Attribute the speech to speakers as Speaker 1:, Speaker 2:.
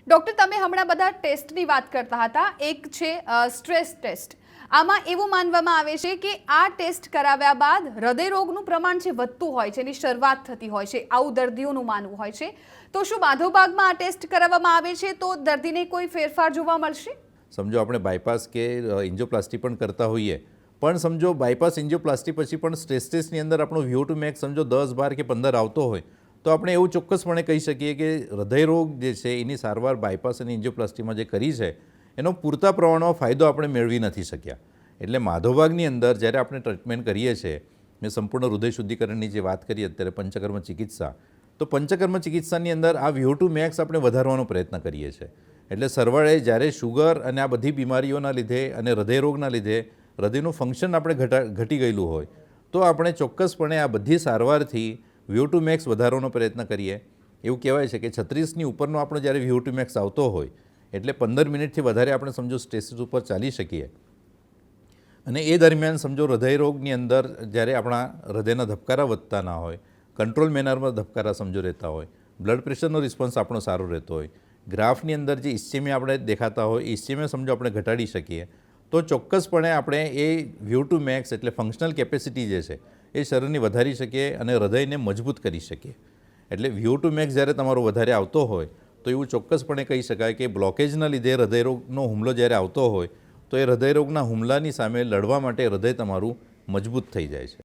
Speaker 1: Doctor, તમે હમણાં બધા ટેસ્ટની વાત કરતા હતા. એક છે સ્ટ્રેસ ટેસ્ટ. આમાં એવું માનવામાં આવે છે કે આ ટેસ્ટ કરાવ્યા બાદ હૃદયરોગનું પ્રમાણ જે વધતું હોય છે, એની શરૂઆત થતી હોય છે, આવું દર્દીઓનું માનવું હોય છે. તો શું માધવબાગમાં આ ટેસ્ટ કરાવવામાં આવે છે તો દર્દીને કોઈ ફેરફાર જોવા મળશે?
Speaker 2: સમજો આપણે બાયપાસ કે એન્જિયોપ્લાસ્ટી પણ કરતા હોઈએ, પણ સમજો બાયપાસ એન્જિયોપ્લાસ્ટી પછી પણ સ્ટ્રેસ ટેસ્ટની અંદર આપણો VO2 મેક્સ સમજો 10, 12 કે 15 આવતો હોય, તો આપણે એવું ચોક્કસપણે કહી શકીએ કે હૃદયરોગ જે છે એની સારવાર બાયપાસ અને એન્જિયોપ્લાસ્ટીમાં જે કરી છે એનો પૂરતા પ્રમાણમાં ફાયદો આપણે મેળવી નથી શક્યા. એટલે માધવબાગની અંદર જ્યારે આપણે ટ્રીટમેન્ટ કરીએ છીએ, મેં સંપૂર્ણ હૃદય શુદ્ધિકરણની જે વાત કરી અત્યારે પંચકર્મ ચિકિત્સા, તો પંચકર્મ ચિકિત્સાની અંદર આ VO2 મેક્સ આપણે વધારવાનો પ્રયત્ન કરીએ છીએ. એટલે સરવાળે જ્યારે શુગર અને આ બધી બીમારીઓના લીધે અને હૃદયરોગના લીધે હૃદયનું ફંક્શન આપણે ઘટી ગયેલું હોય, તો આપણે ચોક્કસપણે આ બધી સારવારથી VO2 મેક્સ વધારવાનો પ્રયત્ન કરીએ. એવું કહેવાય છે કે 36ની ઉપરનો આપણો જ્યારે VO2 મેક્સ આવતો હોય એટલે 15 મિનિટથી વધારે આપણે સમજો સ્ટેજ ઉપર ચાલી શકીએ. અને એ દરમિયાન સમજો હૃદયરોગની અંદર જ્યારે આપણા હૃદયના ધબકારા વધતા ના હોય, કંટ્રોલ મેનરમાં ધબકારા સમજો રહેતા હોય, બ્લડ પ્રેશરનો રિસ્પોન્સ આપણો સારો રહેતો હોય, ગ્રાફની અંદર જે ઇસ્ચેમિયા આપણે દેખાતા હોય એ ઇસ્ચેમિયા સમજો આપણે ઘટાડી શકીએ, તો ચોક્કસપણે આપણે એ VO2 મેક્સ એટલે ફંક્શનલ કેપેસિટી જે છે એ શરીરની વધારી શકીએ અને હૃદયને મજબૂત કરી શકીએ. એટલે VO2 મેક્સ જ્યારે તમારો વધારે આવતો હોય તો એવું ચોક્કસપણે કહી શકાય કે બ્લોકેજના લીધે હૃદયરોગનો હુમલો જ્યારે આવતો હોય તો એ હૃદયરોગના હુમલાની સામે લડવા માટે હૃદય તમારું મજબૂત થઈ જાય છે.